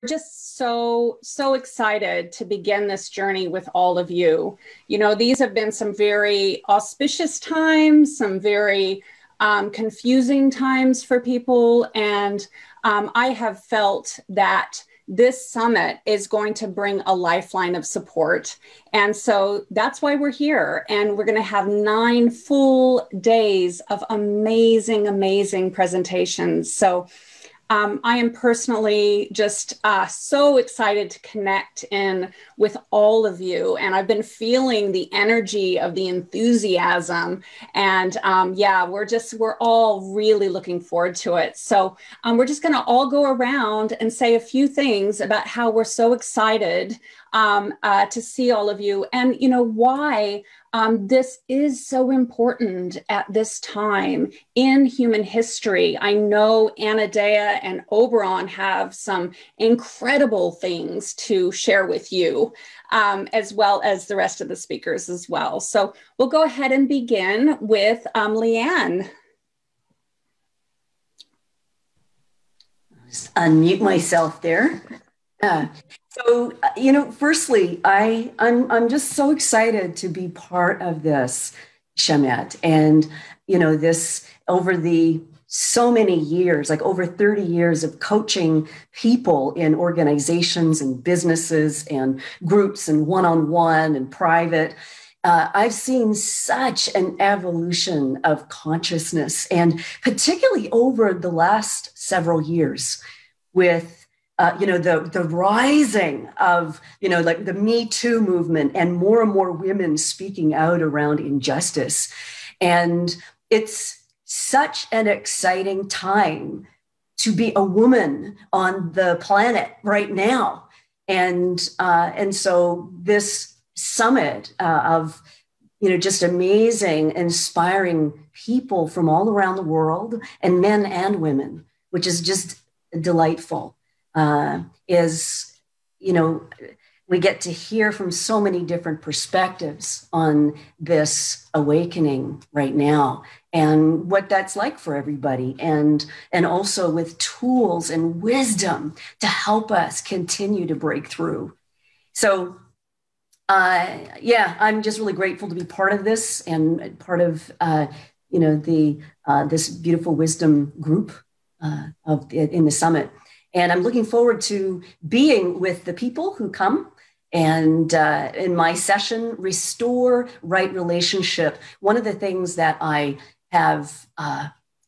Just so excited to begin this journey with all of you. You know, these have been some very auspicious times, some very confusing times for people. And I have felt that this summit is going to bring a lifeline of support. And so that's why we're here. And we're going to have 9 full days of amazing, amazing presentations. So I am personally just so excited to connect in with all of you. And I've been feeling the energy of the enthusiasm. And yeah, we're all really looking forward to it. So we're just going to all go around and say a few things about how we're so excited to see all of you, and you know why this is so important at this time in human history. I know Anodea and Oberon have some incredible things to share with you, as well as the rest of the speakers as well. So we'll go ahead and begin with Leanne. Just unmute myself there. So, you know, firstly, I'm just so excited to be part of this, Schamet. And, you know, this over the so many years, like over 30 years of coaching people in organizations and businesses and groups and one-on-one and private, I've seen such an evolution of consciousness, and particularly over the last several years with you know, the rising of, you know, like the Me Too movement and more women speaking out around injustice. And it's such an exciting time to be a woman on the planet right now. And so this summit of, you know, just amazing, inspiring people from all around the world, and men and women, which is just delightful. Is, you know, we get to hear from so many different perspectives on this awakening right now and what that's like for everybody, and also with tools and wisdom to help us continue to break through. So yeah, I'm just really grateful to be part of this and part of you know, the this beautiful wisdom group in the summit. And I'm looking forward to being with the people who come. And in my session, Restore Right Relationship, one of the things that I have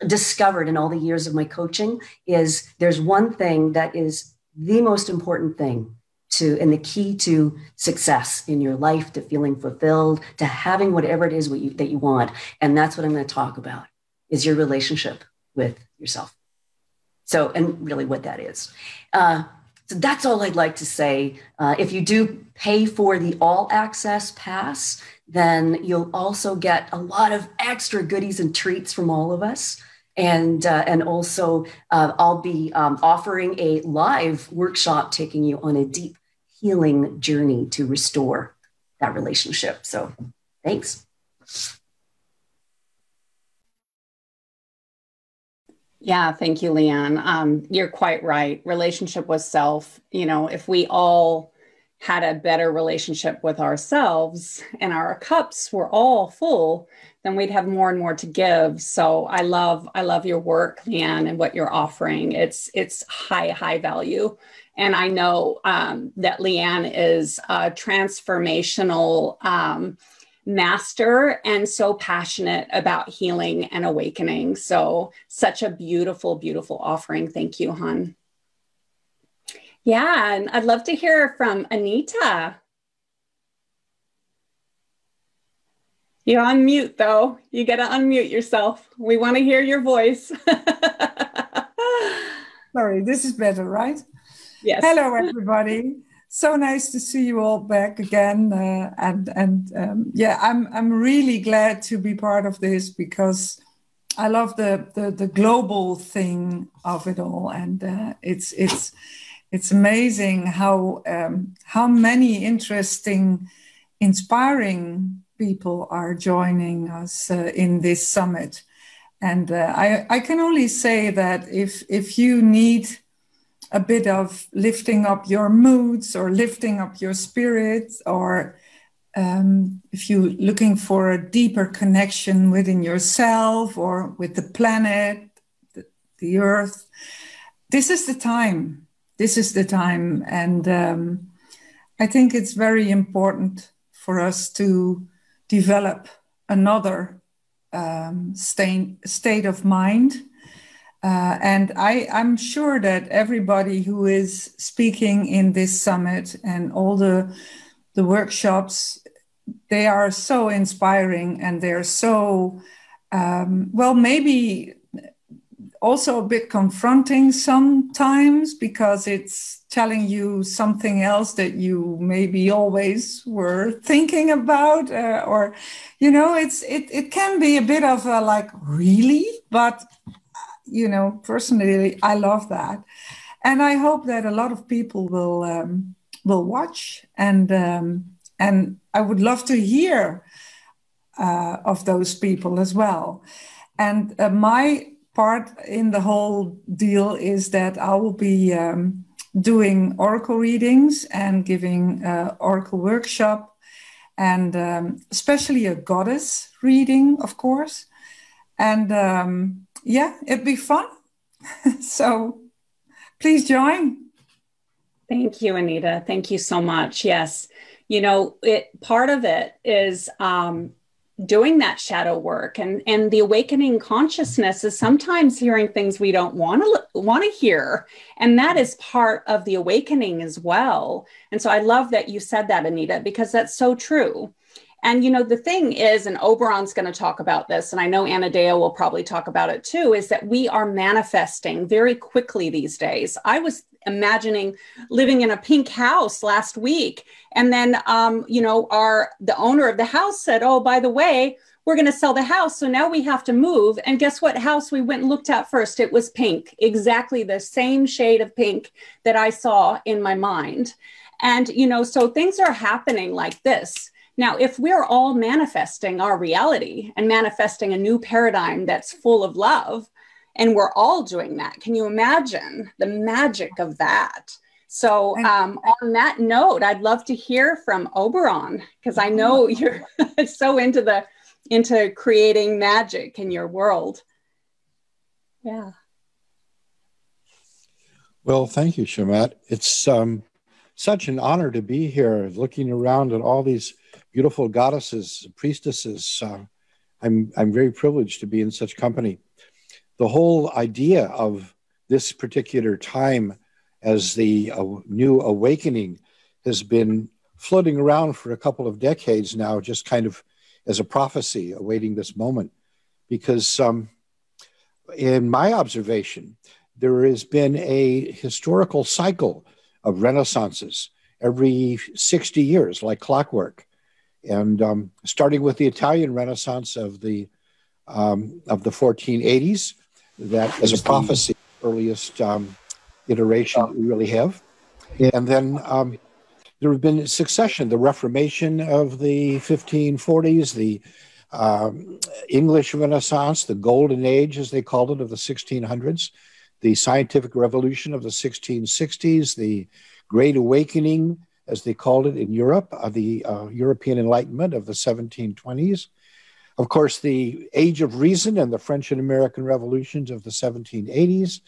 discovered in all the years of my coaching is there's one thing that is the most important thing and the key to success in your life, to feeling fulfilled, to having whatever it is that you want. And that's what I'm going to talk about, is your relationship with yourself. So, and really what that is. So that's all I'd like to say. If you do pay for the all access pass, then you'll also get a lot of extra goodies and treats from all of us. And also I'll be offering a live workshop taking you on a deep healing journey to restore that relationship. So thanks. Yeah, thank you, Leanne. You're quite right. Relationship with self, you know, if we all had a better relationship with ourselves and our cups were all full, then we'd have more and more to give. So I love your work, Leanne, and what you're offering. It's high value. And I know that Leanne is a transformational master and so passionate about healing and awakening. So such a beautiful, beautiful offering. Thank you, hon. Yeah, and I'd love to hear from Anita. You're on mute though. You got to unmute yourself. We want to hear your voice. Sorry, this is better, right? Yes. Hello, everybody. So nice to see you all back again, yeah, I'm really glad to be part of this because I love the global thing of it all, and it's amazing how many interesting, inspiring people are joining us in this summit, and I can only say that if you need a bit of lifting up your moods or lifting up your spirits, or if you're looking for a deeper connection within yourself or with the planet, the earth, this is the time. This is the time. And I think it's very important for us to develop another state of mind. And I'm sure that everybody who is speaking in this summit and all the workshops, they are so inspiring, and they're so, maybe also a bit confronting sometimes, because it's telling you something else that you maybe always were thinking about, or, you know, it can be a bit of a like, really? But, you know, personally, I love that. And I hope that a lot of people will watch, and I would love to hear of those people as well. And my part in the whole deal is that I will be doing oracle readings and giving oracle workshop, and especially a goddess reading, of course. And yeah, it'd be fun. So please join. Thank you, Anita. Thank you so much. Yes. You know, part of it is doing that shadow work, and the awakening consciousness is sometimes hearing things we don't want to hear. And that is part of the awakening as well. And so I love that you said that, Anita, because that's so true. And, you know, the thing is, and Oberon's going to talk about this, and I know Anodea will probably talk about it too, is that we are manifesting very quickly these days. I was imagining living in a pink house last week. And then, you know, the owner of the house said, oh, by the way, we're going to sell the house. So now we have to move. And guess what house we went and looked at first? It was pink, exactly the same shade of pink that I saw in my mind. And, you know, so things are happening like this. Now, if we're all manifesting our reality and manifesting a new paradigm that's full of love, and we're all doing that, can you imagine the magic of that? So on that note, I'd love to hear from Oberon, because I know you're so into creating magic in your world. Yeah. Well, thank you, Schamet. It's such an honor to be here, looking around at all these beautiful goddesses, priestesses. I'm very privileged to be in such company. The whole idea of this particular time as the new awakening has been floating around for a couple of decades now, just kind of as a prophecy awaiting this moment. Because in my observation, there has been a historical cycle of renaissances every 60 years, like clockwork. And starting with the Italian Renaissance of the 1480s, that is a prophecy, earliest iteration we really have. And then there have been succession, the Reformation of the 1540s, the English Renaissance, the Golden Age, as they called it, of the 1600s, the Scientific Revolution of the 1660s, the Great Awakening, as they called it in Europe, the European Enlightenment of the 1720s. Of course, the Age of Reason and the French and American Revolutions of the 1780s,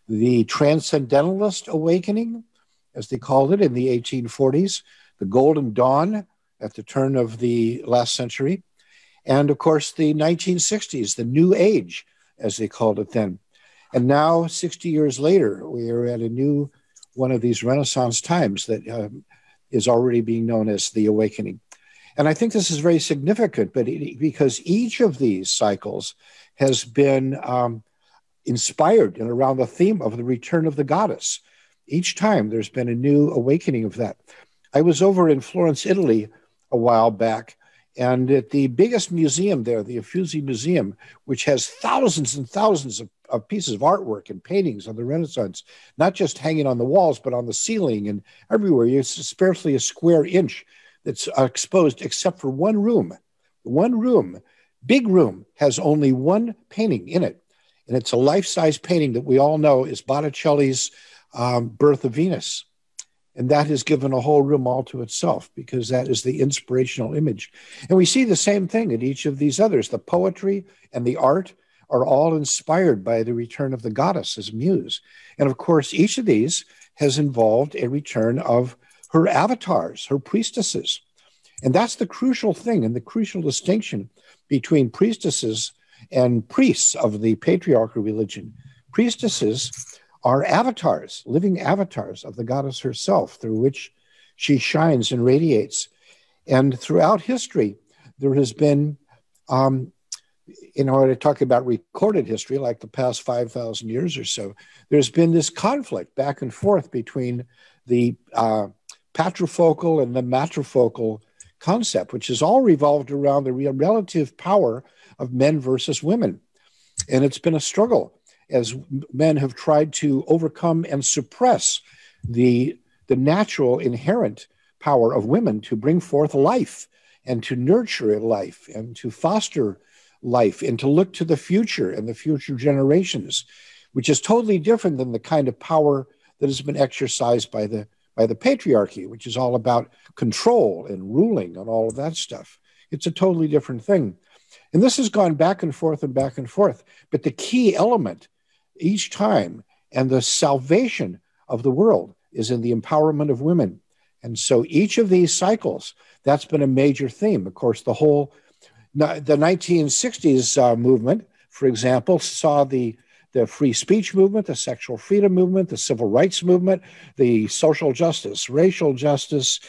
the Transcendentalist Awakening, as they called it in the 1840s, the Golden Dawn at the turn of the last century, and of course, the 1960s, the New Age, as they called it then. And now, 60 years later, we are at a new one of these Renaissance times that is already being known as the Awakening. And I think this is very significant, because each of these cycles has been inspired and around the theme of the return of the goddess. Each time there's been a new awakening of that. I was over in Florence, Italy a while back, and at the biggest museum there, the Uffizi Museum, which has thousands and thousands of pieces of artwork and paintings of the Renaissance, not just hanging on the walls, but on the ceiling and everywhere. It's scarcely a square inch that's exposed except for one room. One room, big room, has only one painting in it. And it's a life-size painting that we all know is Botticelli's birth of Venus. And that has given a whole room all to itself, because that is the inspirational image. And we see the same thing in each of these others. The poetry and the art are all inspired by the return of the goddess as muse. And of course, each of these has involved a return of her avatars, her priestesses. And that's the crucial thing and the crucial distinction between priestesses and priests of the patriarchal religion. Priestesses are avatars, living avatars of the goddess herself, through which she shines and radiates. And throughout history, there has been, in order to talk about recorded history, like the past 5,000 years or so, there's been this conflict back and forth between the patrifocal and the matrifocal concept, which is all revolved around the relative power of men versus women. And it's been a struggle as men have tried to overcome and suppress the natural inherent power of women to bring forth life and to nurture life and to foster life and to look to the future and the future generations, which is totally different than the kind of power that has been exercised by the patriarchy, which is all about control and ruling and all of that stuff. It's a totally different thing. And this has gone back and forth and back and forth. But the key element each time and the salvation of the world is in the empowerment of women. And so each of these cycles, that's been a major theme. Of course, the 1960s movement, for example, saw the free speech movement, the sexual freedom movement, the civil rights movement, the social justice, racial justice,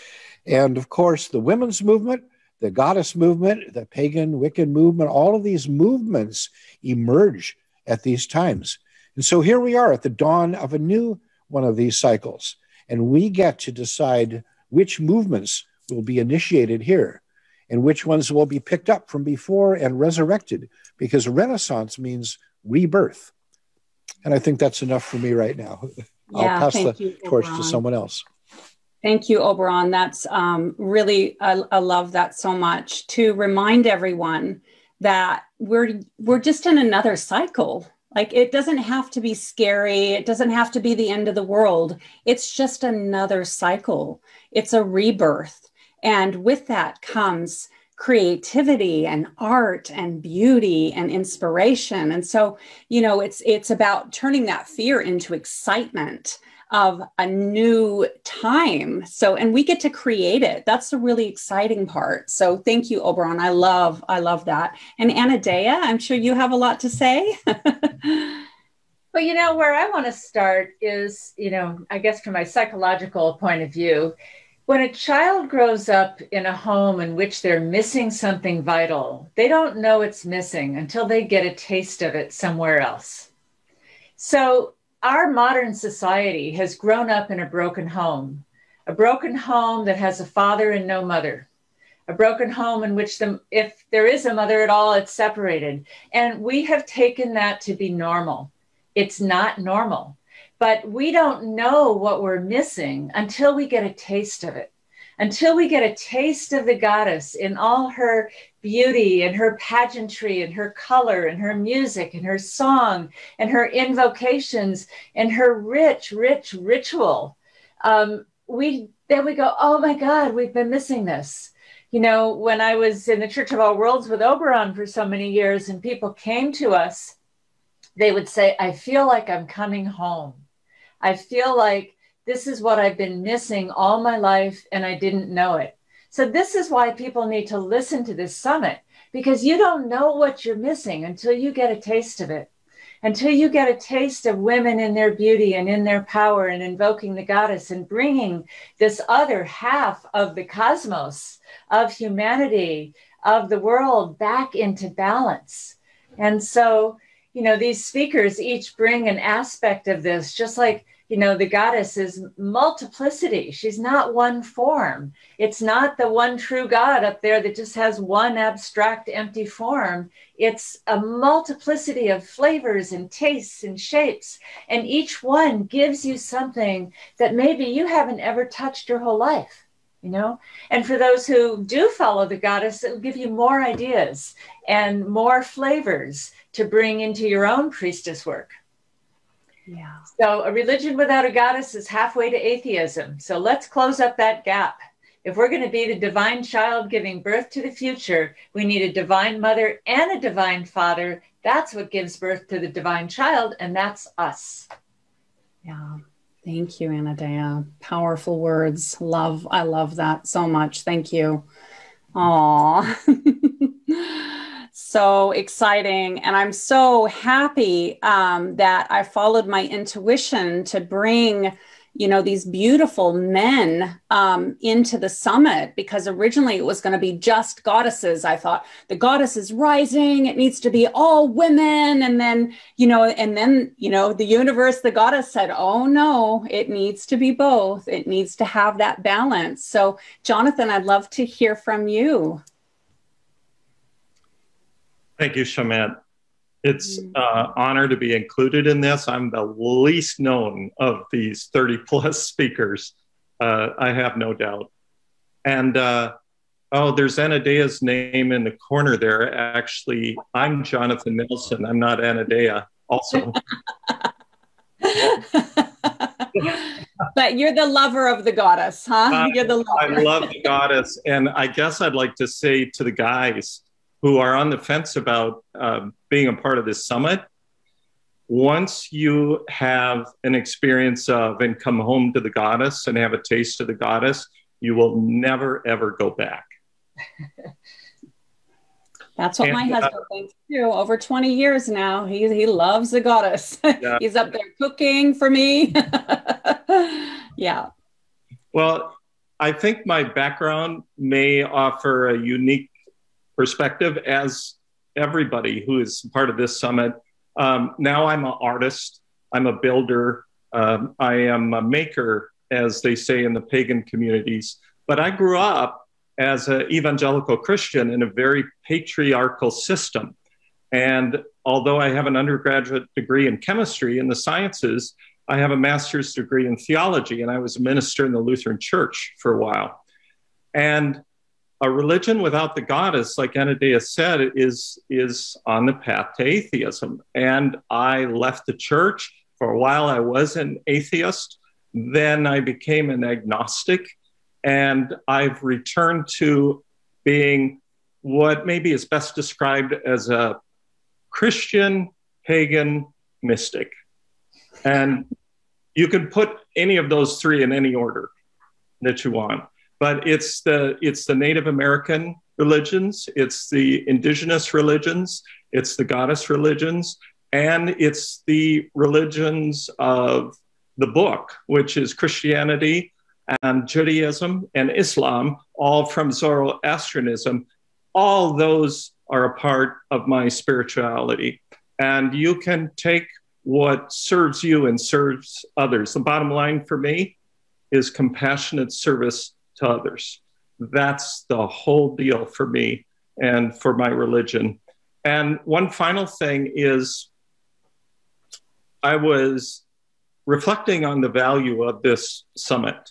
and of course, the women's movement, the goddess movement, the pagan Wiccan movement. All of these movements emerge at these times. And so here we are at the dawn of a new one of these cycles, and we get to decide which movements will be initiated here and which ones will be picked up from before and resurrected, because Renaissance means rebirth. And I think that's enough for me right now. I'll pass the torch to someone else. Thank you, Oberon. That's really, I love that so much, to remind everyone that we're just in another cycle. Like, it doesn't have to be scary. It doesn't have to be the end of the world. It's just another cycle. It's a rebirth. And with that comes creativity and art and beauty and inspiration. And so, you know, it's about turning that fear into excitement of a new time. So, and we get to create it. That's the really exciting part. So thank you, Oberon. I love that. And Anodea, I'm sure you have a lot to say. Well, you know, where I want to start is, you know, I guess from my psychological point of view, when a child grows up in a home in which they're missing something vital, they don't know it's missing until they get a taste of it somewhere else. So our modern society has grown up in a broken home that has a father and no mother, a broken home in which if there is a mother at all, it's separated. And we have taken that to be normal. It's not normal, but we don't know what we're missing until we get a taste of it, until we get a taste of the goddess in all her beauty and her pageantry and her color and her music and her song and her invocations and her rich, rich ritual. Then we go, oh my God, we've been missing this. You know, when I was in the Church of All Worlds with Oberon for so many years and people came to us, they would say, I feel like I'm coming home. I feel like this is what I've been missing all my life and I didn't know it. So this is why people need to listen to this summit, because you don't know what you're missing until you get a taste of it, until you get a taste of women in their beauty and in their power and invoking the goddess and bringing this other half of the cosmos, of humanity, of the world back into balance. And so, you know, these speakers each bring an aspect of this, just like, you know, the goddess is multiplicity. She's not one form. It's not the one true God up there that just has one abstract empty form. It's a multiplicity of flavors and tastes and shapes. And each one gives you something that maybe you haven't ever touched your whole life, you know? And for those who do follow the goddess, it will give you more ideas and more flavors to bring into your own priestess work. Yeah. So a religion without a goddess is halfway to atheism. So let's close up that gap. If we're going to be the divine child giving birth to the future, we need a divine mother and a divine father. That's what gives birth to the divine child, and that's us. Yeah. Thank you, Anodea. Powerful words. I love that so much. Thank you. Aw. So exciting. And I'm so happy that I followed my intuition to bring, you know, these beautiful men into the summit, because originally it was going to be just goddesses. I thought the goddess is rising. It needs to be all women. And then, the universe, the goddess said, oh no, it needs to be both. It needs to have that balance. So Jonathan, I'd love to hear from you. Thank you, Schamet. It's an honor to be included in this. I'm the least known of these 30 plus speakers. I have no doubt. And there's Anodea's name in the corner there. Actually, I'm Jonathan Nelson. I'm not Anodea also. But you're the lover of the goddess, huh? You're the lover. I love the goddess. And I guess I'd like to say to the guys who are on the fence about being a part of this summit, once you have an experience of and come home to the goddess and have a taste of the goddess, you will never, ever go back. That's what my husband thinks too. Over 20 years now, he loves the goddess. Yeah. He's up there cooking for me. Yeah. Well, I think my background may offer a unique perspective, as everybody who is part of this summit. Now I'm an artist, I'm a builder, I am a maker, as they say in the pagan communities. But I grew up as an evangelical Christian in a very patriarchal system. And although I have an undergraduate degree in chemistry in the sciences, I have a master's degree in theology, and I was a minister in the Lutheran Church for a while. And a religion without the goddess, like Anodea said, is on the path to atheism. And I left the church. For a while, I was an atheist. Then I became an agnostic. And I've returned to being what maybe is best described as a Christian pagan mystic. And you can put any of those three in any order that you want. But it's the Native American religions, it's the indigenous religions, it's the goddess religions, and it's the religions of the book, which is Christianity and Judaism and Islam, all from Zoroastrianism. All those are a part of my spirituality. And you can take what serves you and serves others. The bottom line for me is compassionate service to others. That's the whole deal for me and for my religion. And one final thing is, I was reflecting on the value of this summit,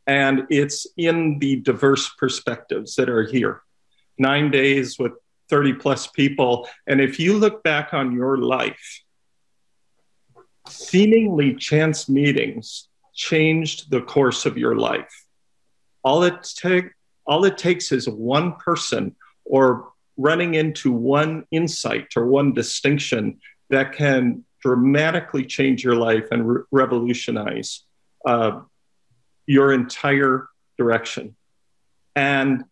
and it's in the diverse perspectives that are here. 9 days with 30 plus people. And if you look back on your life, seemingly chance meetings changed the course of your life. All it takes is one person or running into one insight or one distinction that can dramatically change your life and revolutionize your entire direction. And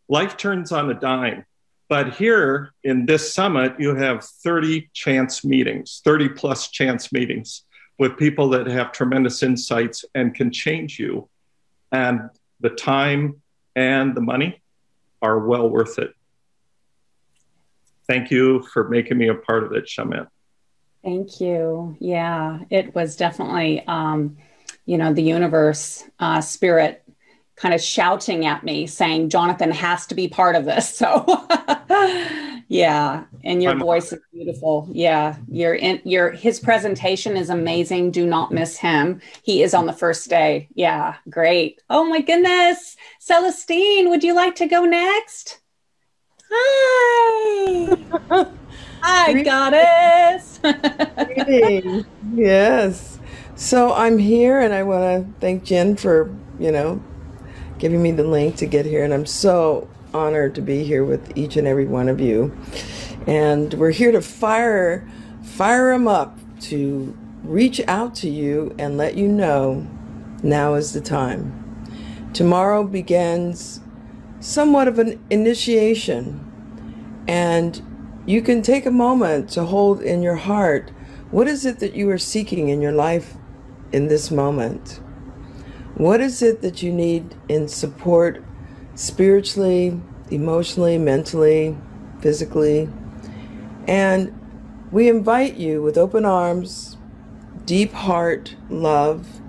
life turns on a dime. But here in this summit, you have 30 chance meetings, 30 plus chance meetings with people that have tremendous insights and can change you. And the time and the money are well worth it. Thank you for making me a part of it, Schamet. Thank you. Yeah, it was definitely, the universe, spirit kind of shouting at me saying, Jonathan has to be part of this. So yeah. And your voice is beautiful. Yeah. His presentation is amazing. Do not miss him. He is on the first day. Yeah. Great. Oh my goodness. Celestine, would you like to go next? Hi. Hi, goddess. Greetings. Yes. So I'm here, and I want to thank Jen for, giving me the link to get here. And I'm so honored to be here with each and every one of you. And we're here to fire them up, to reach out to you and let you know now is the time. Tomorrow begins somewhat of an initiation, and you can take a moment to hold in your heart, what is it that you are seeking in your life in this moment? What is it that you need in support spiritually, emotionally, mentally, physically? And we invite you with open arms, deep heart, love,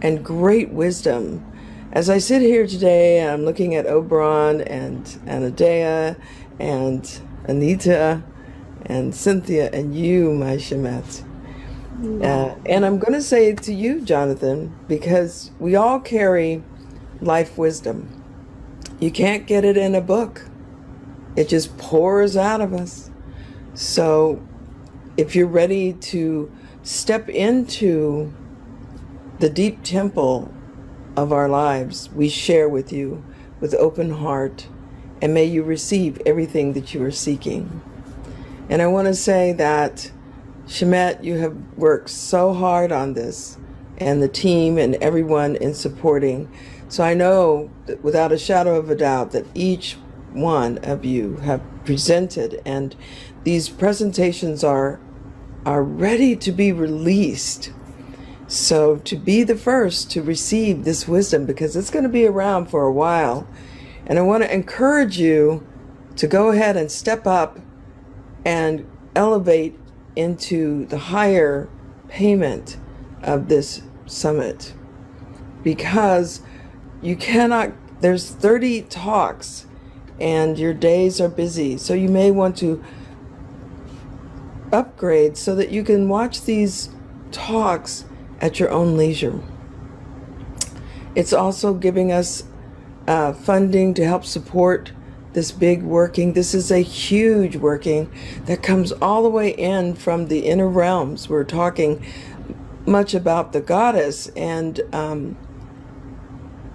and great wisdom. As I sit here today, I'm looking at Oberon and Anodea and Anita and Cynthia and you, my Schamet. And I'm going to say to you, Jonathan, because we all carry life wisdom. You can't get it in a book. It just pours out of us. So if you're ready to step into the deep temple of our lives, we share with you with open heart, and may you receive everything that you are seeking. And I want to say that, Schamet, you have worked so hard on this, and the team and everyone in supporting. So I know that without a shadow of a doubt that each one of you have presented, and these presentations are ready to be released. So to be the first to receive this wisdom, because it's going to be around for a while. And I want to encourage you to go ahead and step up and elevate into the higher payment of this summit, because you cannot, there's 30 talks and your days are busy. So you may want to upgrade so that you can watch these talks at your own leisure. It's also giving us funding to help support this big working. This is a huge working that comes all the way in from the inner realms. We're talking much about the goddess, and the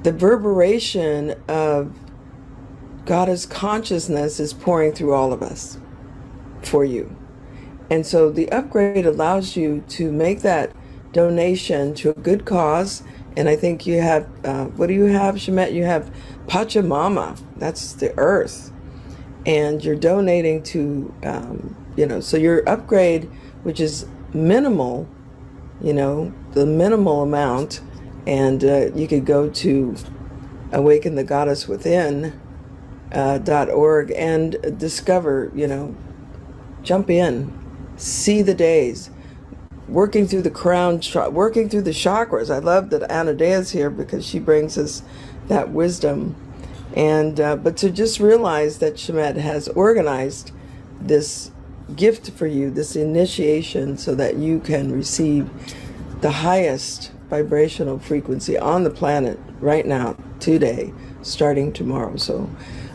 reverberation of goddess consciousness is pouring through all of us for you. And so the upgrade allows you to make that donation to a good cause. And I think you have, what do you have, Schamet? You have Pachamama, that's the earth. And you're donating to, so your upgrade, which is minimal, the minimal amount, and you could go to awakenthegoddesswithin.org and discover, jump in, see the days, working through the crown, working through the chakras. I love that Anodea is here because she brings us that wisdom. And but to just realize that Schamet has organized this gift for you, this initiation, so that you can receive the highest vibrational frequency on the planet right now, today, starting tomorrow. So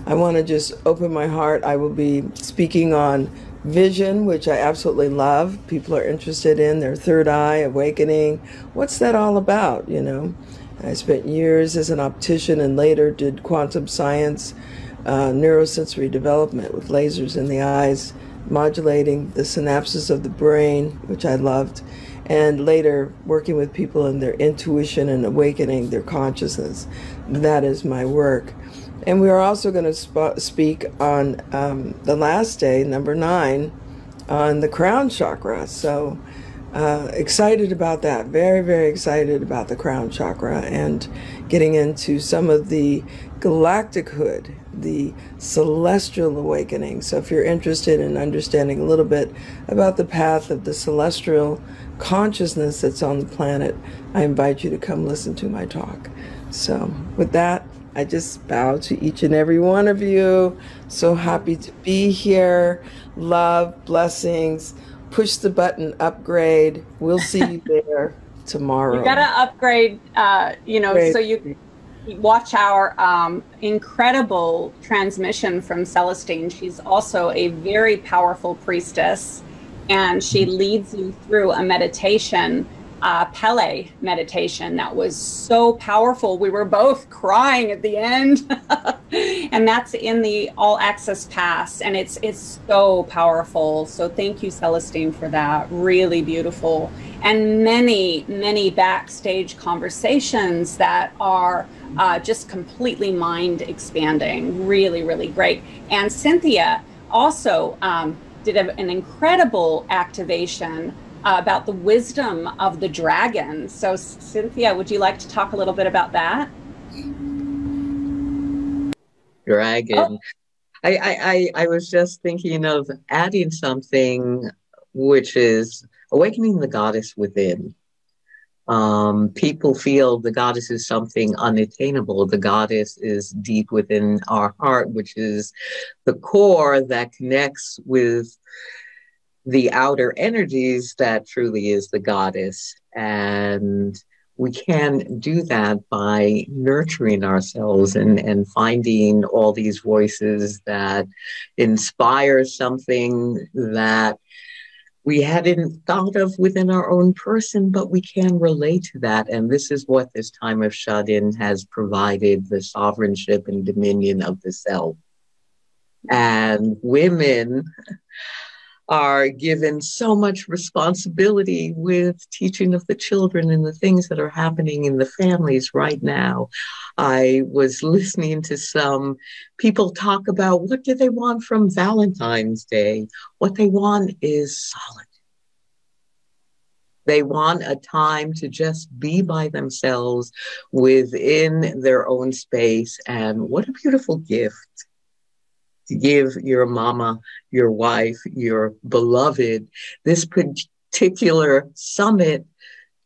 I want to just open my heart. I will be speaking on vision, which I absolutely love. People are interested in their third eye, awakening. What's that all about, I spent years as an optician and later did quantum science, neurosensory development with lasers in the eyes, modulating the synapses of the brain, which I loved, and later working with people in their intuition and awakening their consciousness. That is my work. And we are also going to speak on the last day, number 9, on the crown chakra. So excited about that. Very, very excited about the crown chakra and getting into some of the galactichood, the celestial awakening. So if you're interested in understanding a little bit about the path of the celestial consciousness that's on the planet, I invite you to come listen to my talk. So with that, I just bow to each and every one of you. So happy to be here. Love, blessings. Push the button, upgrade. We'll see you there tomorrow. You got to upgrade, so you watch our incredible transmission from Celestine. She's also a very powerful priestess, and she leads you through a meditation, Pele meditation, that was so powerful. We were both crying at the end. And that's in the All Access Pass, and it's so powerful. So thank you, Celestine, for that. Really beautiful. And many backstage conversations that are just completely mind expanding. Really, really great. And Cynthia also did an incredible activation about the wisdom of the dragon. So Cynthia, would you like to talk a little bit about that? Dragon. Oh. I was just thinking of adding something, which is awakening the goddess within. People feel the goddess is something unattainable. The goddess is deep within our heart, which is the core that connects with the outer energies that truly is the goddess. And we can do that by nurturing ourselves and finding all these voices that inspire something that we hadn't thought of within our own person, but we can relate to that. And this is what this time of shut-in has provided, the sovereignship and dominion of the self. And women are given so much responsibility with teaching of the children and the things that are happening in the families right now. I was listening to some people talk about what do they want from Valentine's Day. What they want is solitude. They want a time to just be by themselves within their own space. And what a beautiful gift to give your mama, your wife, your beloved, this particular summit,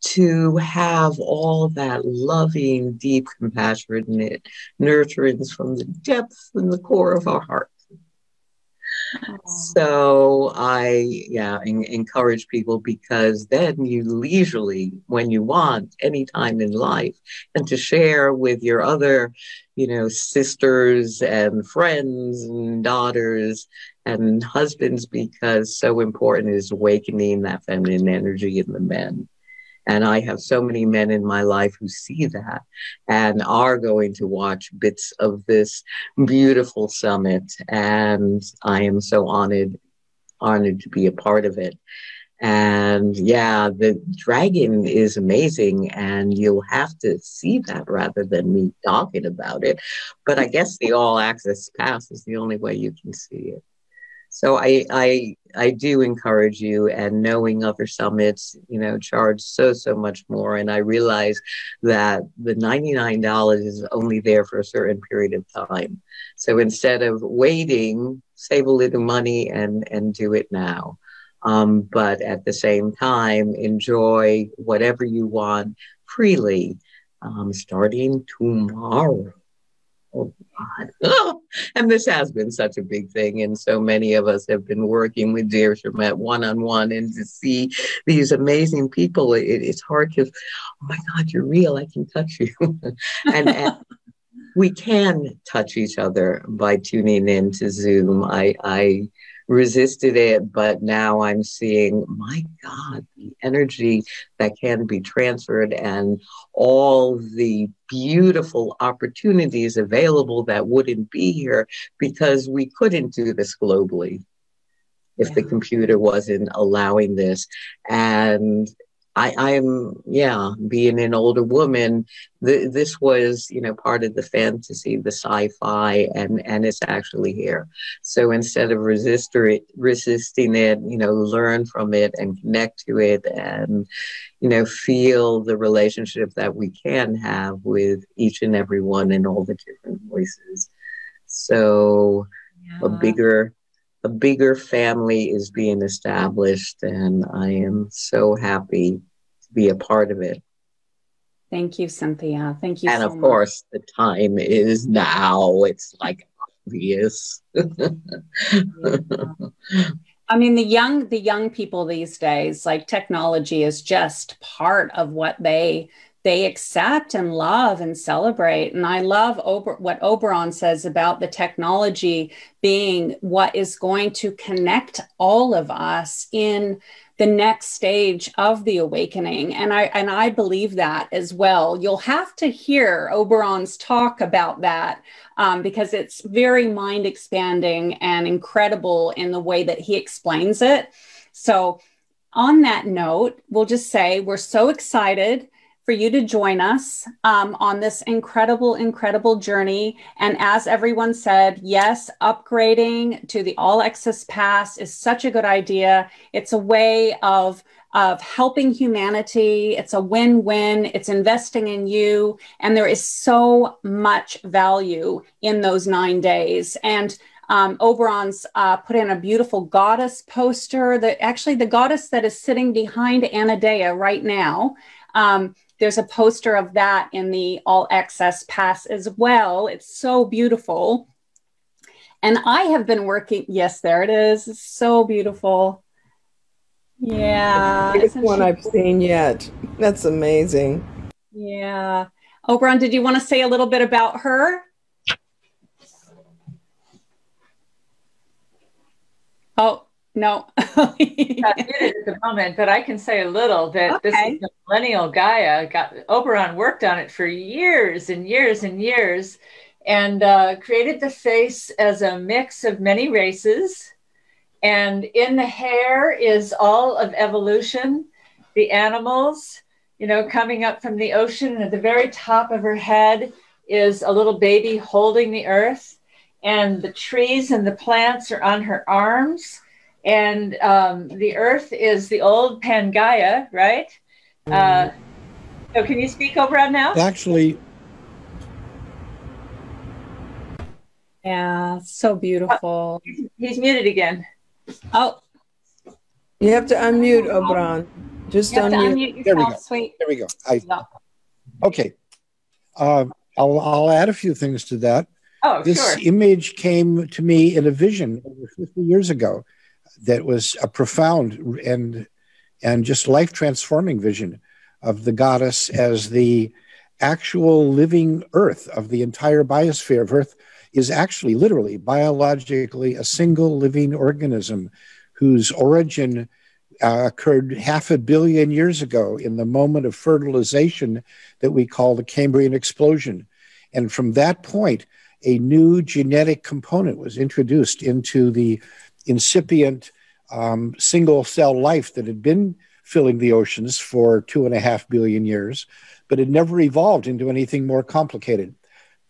to have all that loving, deep, compassionate nurturance from the depth and the core of our heart. So I encourage people, because then you leisurely, when you want, anytime in life, and to share with your other, sisters and friends and daughters and husbands, because so important is awakening that feminine energy in the men. And I have so many men in my life who see that and are going to watch bits of this beautiful summit. And I am so honored to be a part of it. And yeah, the dragon is amazing, and you'll have to see that rather than me talking about it. But I guess the All Access Pass is the only way you can see it. So I do encourage you, and knowing other summits, charge so much more. And I realize that the $99 is only there for a certain period of time. So instead of waiting, save a little money and do it now. But at the same time, enjoy whatever you want freely, starting tomorrow. Oh, God. Oh, and this has been such a big thing. And so many of us have been working with Dear Schamet one-on-one, and to see these amazing people, it's hard to, oh my God, you're real. I can touch you. and we can touch each other by tuning in to Zoom. I resisted it, but now I'm seeing, my God, the energy that can be transferred and all the beautiful opportunities available that wouldn't be here, because we couldn't do this globally if the computer wasn't allowing this. And I'm being an older woman, this was, part of the fantasy, the sci-fi, and it's actually here. So instead of resisting it, learn from it and connect to it, and, feel the relationship that we can have with each and every one and all the different voices. So a bigger family is being established, and I am so happy to be a part of it. Thank you, Cynthia. Thank you so much. And of course, the time is now. It's like obvious. I mean, the young people these days, like, technology is just part of what they they accept and love and celebrate. And I love what Oberon says about the technology being what is going to connect all of us in the next stage of the awakening. And I believe that as well. You'll have to hear Oberon's talk about that because it's very mind expanding and incredible in the way that he explains it. So on that note, we'll just say we're so excited for you to join us on this incredible, incredible journey. And as everyone said, yes, upgrading to the All Access Pass is such a good idea. It's a way of helping humanity. It's a win-win. It's investing in you. And there is so much value in those 9 days. And Oberon's put in a beautiful goddess poster, the goddess that is sitting behind Anodea right now. There's a poster of that in the All Access Pass as well. It's so beautiful. And I have been working, yes, there it is. It's so beautiful. Yeah. It's one I've seen yet. That's amazing. Yeah. Oberon, did you want to say a little bit about her? Oh, no. Not muted at the moment, but I can say a little that This is the millennial Gaia. Oberon worked on it for years and years and years, and created the face as a mix of many races. And in the hair is all of evolution, the animals, coming up from the ocean. And at the very top of her head is a little baby holding the earth, and the trees and the plants are on her arms. And the earth is the old Pangaea, right? So can you speak, Oberon, now? Actually. Yeah, so beautiful. He's muted again. Oh. You have to unmute, Oberon. Just unmute. There we go. Sweet. There we go. Okay. I'll add a few things to that. Oh, this sure. image came to me in a vision over 50 years ago. That was a profound and just life-transforming vision of the goddess as the actual living earth of the entire biosphere of Earth is actually literally biologically a single living organism whose origin occurred 500 million years ago in the moment of fertilization that we call the Cambrian explosion. And from that point, a new genetic component was introduced into the incipient single cell life that had been filling the oceans for 2.5 billion years, but it never evolved into anything more complicated.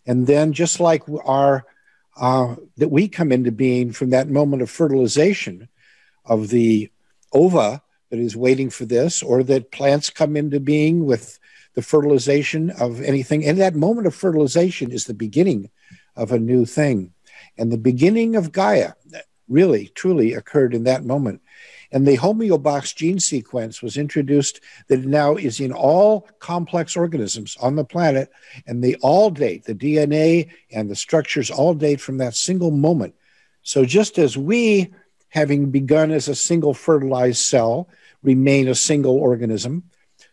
And then just like that we come into being from that moment of fertilization of the ova that is waiting for this, or that plants come into being with the fertilization of anything. And that moment of fertilization is the beginning of a new thing. And the beginning of Gaia really, truly occurred in that moment. And the homeobox gene sequence was introduced that now is in all complex organisms on the planet. And they all date, the DNA and the structures all date from that single moment. So just as we, having begun as a single fertilized cell, remain a single organism,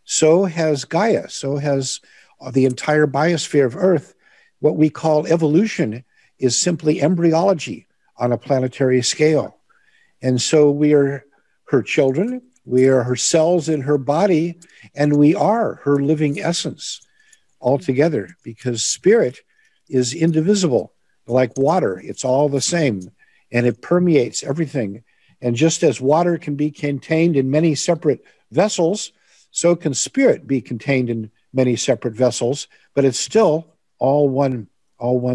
so has Gaia, so has the entire biosphere of Earth. What we call evolution is simply embryology on a planetary scale. And so we are her children, we are her cells in her body, and we are her living essence altogether, because spirit is indivisible, like water. It's all the same, and it permeates everything. And just as water can be contained in many separate vessels, so can spirit be contained in many separate vessels, but it's still all one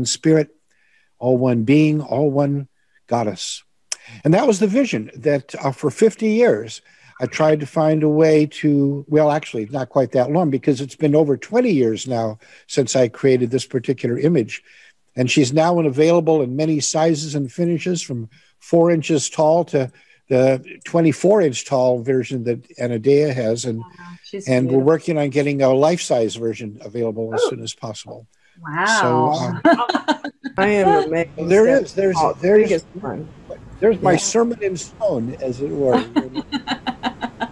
spirit, all one being, all one goddess. And that was the vision that for 50 years, I tried to find a way to, well, actually, not quite that long, because it's been over 20 years now since I created this particular image. And she's now available in many sizes and finishes, from 4 inches tall to the 24-inch tall version that Anodea has. And we're working on getting a life-size version available as soon as possible. Wow. So, I am amazed. There's my sermon in stone, as it were.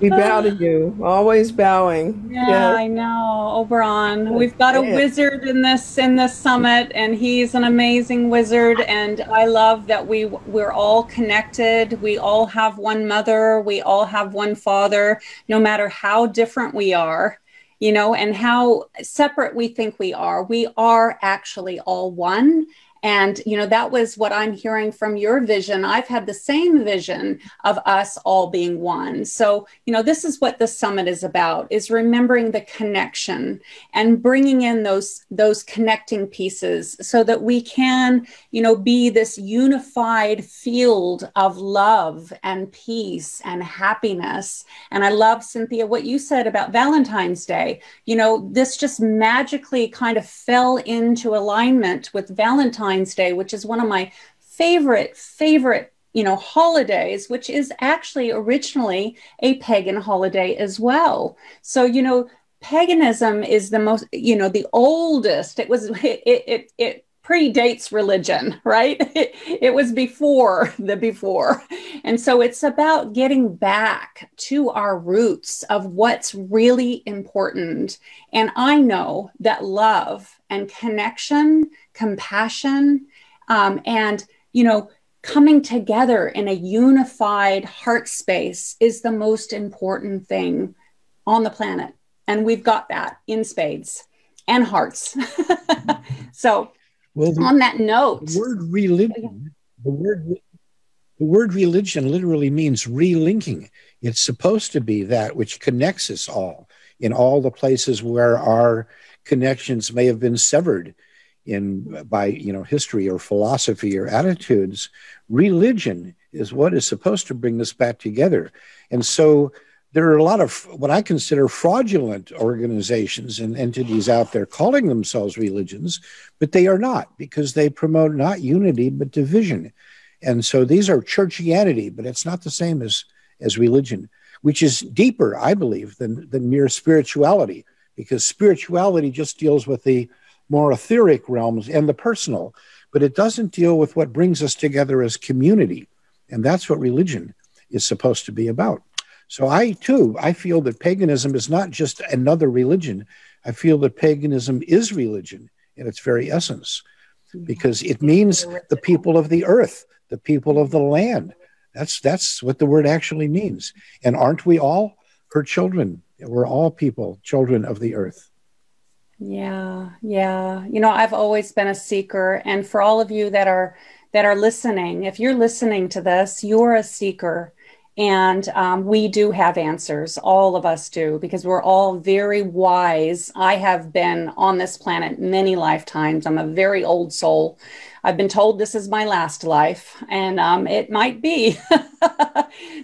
We bow to you, always bowing. Yeah, I know, Oberon. We've got a wizard in this summit, and he's an amazing wizard. And I love that we're all connected. We all have one mother. We all have one father, no matter how different we are, you know, and how separate we think we are actually all one. And, you know, that was what I'm hearing from your vision. I've had the same vision of us all being one. So, you know, this is what the summit is about, is remembering the connection and bringing in those connecting pieces so that we can, you know, be this unified field of love and peace and happiness. And I love, Cynthia, what you said about Valentine's Day. You know, this just magically kind of fell into alignment with Valentine's Day, which is one of my favorite, you know, holidays, which is actually originally a pagan holiday as well. So, you know, paganism is the most, you know, the oldest. It predates religion, right? It was before. And so it's about getting back to our roots of what's really important. And I know that love and connection, compassion, and, you know, coming together in a unified heart space is the most important thing on the planet. And we've got that in spades and hearts. So, well, on that note, the word religion literally means relinking. It's supposed to be that which connects us all in all the places where our connections may have been severed by, you know, history or philosophy or attitudes. Religion is what is supposed to bring us back together. And so there are a lot of what I consider fraudulent organizations and entities out there calling themselves religions, but they are not, because they promote not unity, but division. And so these are churchianity, but it's not the same as religion, which is deeper, I believe, than mere spirituality, because spirituality just deals with the more etheric realms and the personal, but it doesn't deal with what brings us together as community. And that's what religion is supposed to be about. So I feel that paganism is not just another religion. I feel that paganism is religion in its very essence, because it means the people of the earth, the people of the land. That's what the word actually means. And aren't we all her children? We're all people, children of the earth. Yeah. You know, I've always been a seeker. And for all of you that are listening, if you're listening to this, you're a seeker. And we do have answers. All of us do, because we're all very wise. I have been on this planet many lifetimes. I'm a very old soul. I've been told this is my last life, and it might be.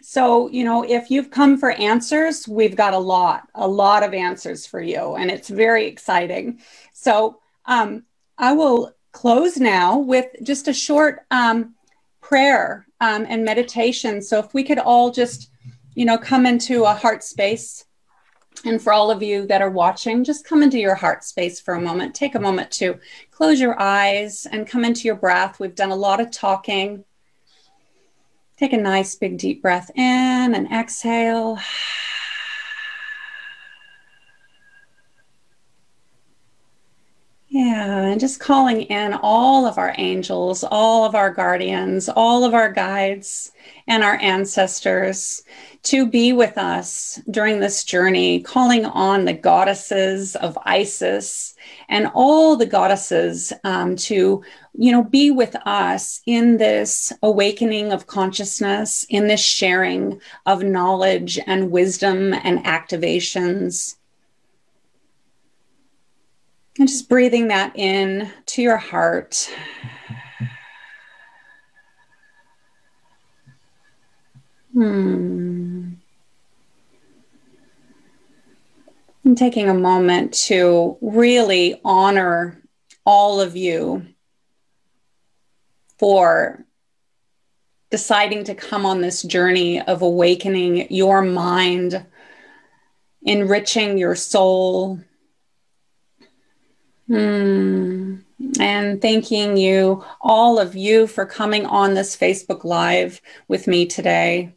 So, you know, if you've come for answers, we've got a lot of answers for you, and it's very exciting. So I will close now with just a short prayer and meditation. So if we could all just, you know, come into a heart space. And for all of you that are watching, just come into your heart space for a moment. Take a moment to close your eyes and come into your breath. We've done a lot of talking. Take a nice big deep breath in and exhale. Yeah, and just calling in all of our angels, all of our guardians, all of our guides and our ancestors to be with us during this journey, calling on the goddesses of Isis and all the goddesses to, you know, be with us in this awakening of consciousness, in this sharing of knowledge and wisdom and activations. And just breathing that in to your heart. And taking a moment to really honor all of you for deciding to come on this journey of awakening your mind, enriching your soul. And thanking you, all of you, for coming on this Facebook Live with me today.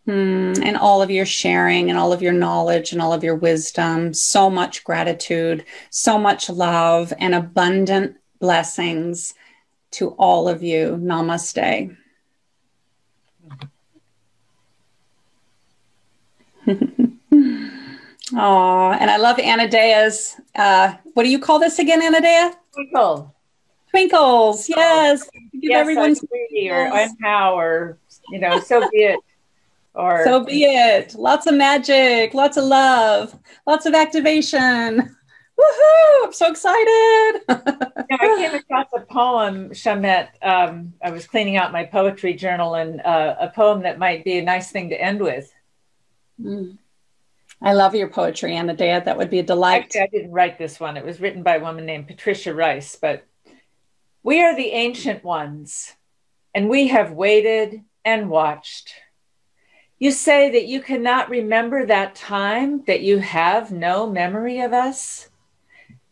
And all of your sharing and all of your knowledge and all of your wisdom. So much gratitude, so much love, and abundant blessings to all of you. Namaste. Oh, and I love Anodea's, what do you call this again, Anodea? Twinkle. Twinkles, yes. Give yes, everyone or empower, so be it. Or so be it. Lots of magic, lots of love, lots of activation. Woohoo! I'm so excited. I came across a poem, Schamet. I was cleaning out my poetry journal, and a poem that might be a nice thing to end with. I love your poetry, Anodea. That would be a delight. Actually, I didn't write this one. It was written by a woman named Patricia Rice. But we are the ancient ones, and we have waited and watched. You say that you cannot remember that time, that you have no memory of us.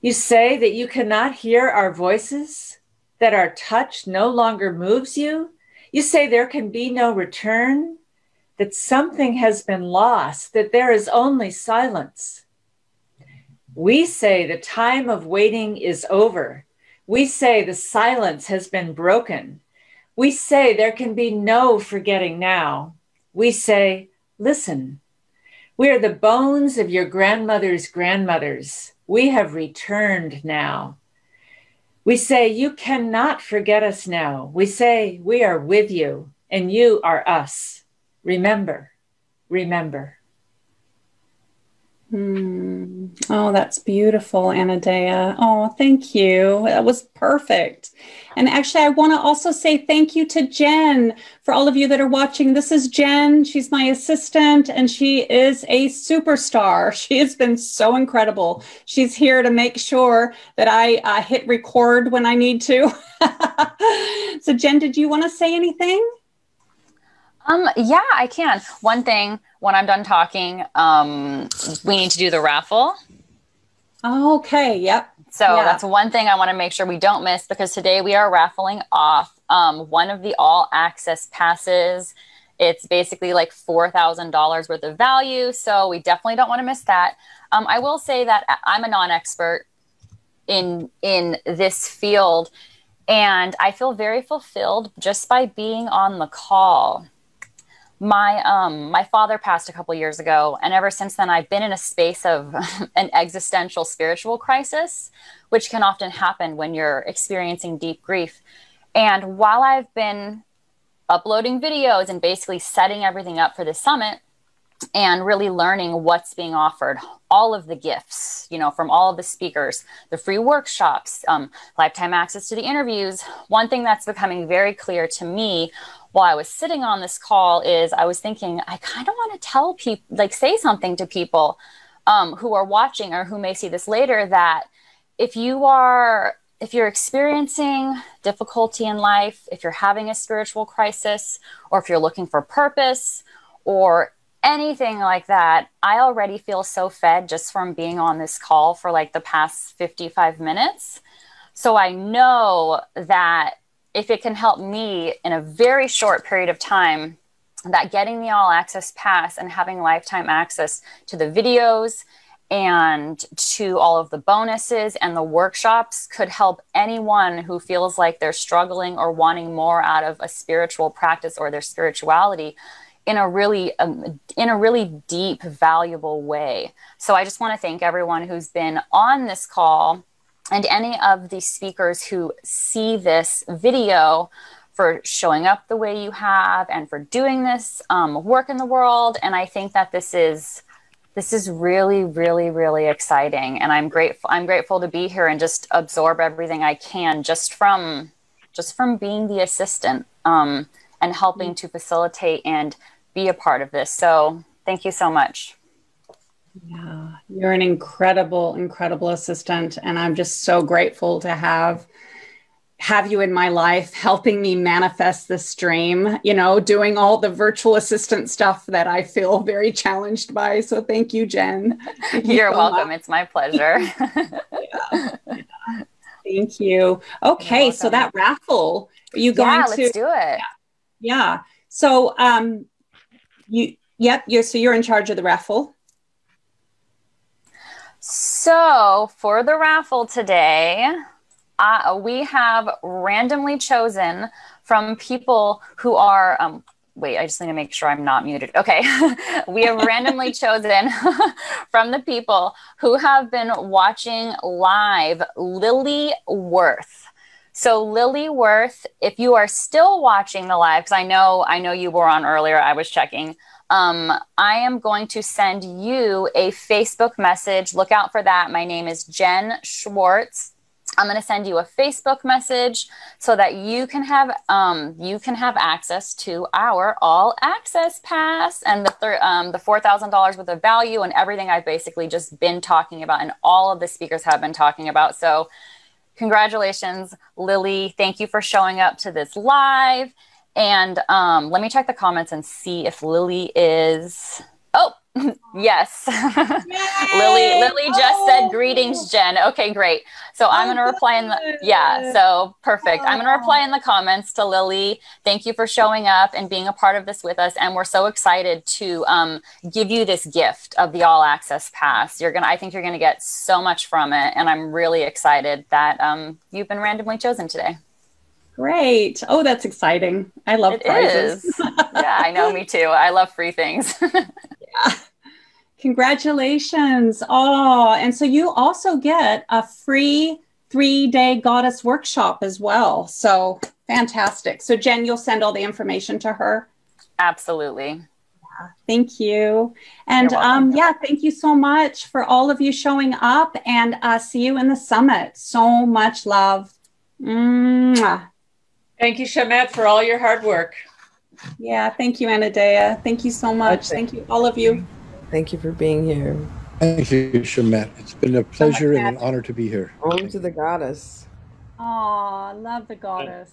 You say that you cannot hear our voices, that our touch no longer moves you. You say there can be no return, that something has been lost, that there is only silence. We say the time of waiting is over. We say the silence has been broken. We say there can be no forgetting now. We say, listen, we are the bones of your grandmother's grandmothers. We have returned now. We say, you cannot forget us now. We say, we are with you and you are us. Remember, remember. Oh, that's beautiful, Anodea. Oh, thank you. That was perfect. And actually, I want to also say thank you to Jen for all of you that are watching. This is Jen. She's my assistant, and she is a superstar. She has been so incredible. She's here to make sure that I hit record when I need to. So, Jen, did you want to say anything? Yeah, I can. One thing, when I'm done talking, we need to do the raffle. Okay, yep. So that's one thing I want to make sure we don't miss, because today we are raffling off one of the all access passes. It's basically like $4,000 worth of value. So we definitely don't want to miss that. I will say that I'm a non-expert in this field, and I feel very fulfilled just by being on the call. My father passed a couple years ago, and ever since then, I've been in a space of an existential spiritual crisis, which can often happen when you're experiencing deep grief. And while I've been uploading videos and basically setting everything up for the summit and really learning what's being offered, all of the gifts, from all of the speakers, the free workshops, lifetime access to the interviews, one thing that's becoming very clear to me while I was sitting on this call is I was thinking, I kind of want to tell people, say something to people who are watching or who may see this later, that if you're experiencing difficulty in life, if you're having a spiritual crisis, or if you're looking for purpose or anything like that, I already feel so fed just from being on this call for the past 55 minutes. So I know that if it can help me in a very short period of time, that getting the all access pass and having lifetime access to the videos and to all of the bonuses and the workshops could help anyone who feels like they're struggling or wanting more out of a spiritual practice or their spirituality in a really deep, valuable way. So I just want to thank everyone who's been on this call, and any of the speakers who see this video, for showing up the way you have and for doing this work in the world. And I think that this is really, really, really exciting. And I'm grateful to be here and just absorb everything I can just from being the assistant and helping to facilitate and be a part of this. So thank you so much. Yeah, you're an incredible, incredible assistant. And I'm just so grateful to have you in my life, helping me manifest this dream, doing all the virtual assistant stuff that I feel very challenged by. So thank you, Jen. You're welcome. Much. It's my pleasure. Yeah. Thank you. Okay. So that raffle, are you going to? Let's do it. Yeah. So, Yep. So you're in charge of the raffle. So for the raffle today, we have randomly chosen from people who are, wait, I just need to make sure I'm not muted. Okay. We have randomly chosen from the people who have been watching live Lily Worth. So Lily Worth, if you are still watching the live, because I know you were on earlier, I was checking. I am going to send you a Facebook message. Look out for that. My name is Jen Schwartz. I'm going to send you a Facebook message so that you can have access to our all access pass and the $4,000 worth of value and everything I've basically just been talking about and all of the speakers have been talking about. So congratulations, Lily. Thank you for showing up to this live. And let me check the comments and see if Lily is... Oh, yes. Lily just said greetings, Jen. Okay, great. So I'm going to reply in the, so perfect. I'm going to reply in the comments to Lily. Thank you for showing up and being a part of this with us. And we're so excited to give you this gift of the All Access Pass. I think you're going to get so much from it. And I'm really excited that you've been randomly chosen today. Great. Oh, that's exciting. I love prizes. Yeah, I know. Me too. I love free things. Yeah. Congratulations. Oh, and so you also get a free 3-day goddess workshop as well. So fantastic. So Jen, you'll send all the information to her. Absolutely. Yeah, thank you. And thank you so much for all of you showing up, and see you in the summit. So much love. Mwah. Thank you, Schamet, for all your hard work. Yeah, thank you, Anodea. Thank you so much. Thank you, all of you. Thank you for being here. Thank you, Schamet. It's been a pleasure and an honor to be here. Home to the goddess. Oh, love the goddess.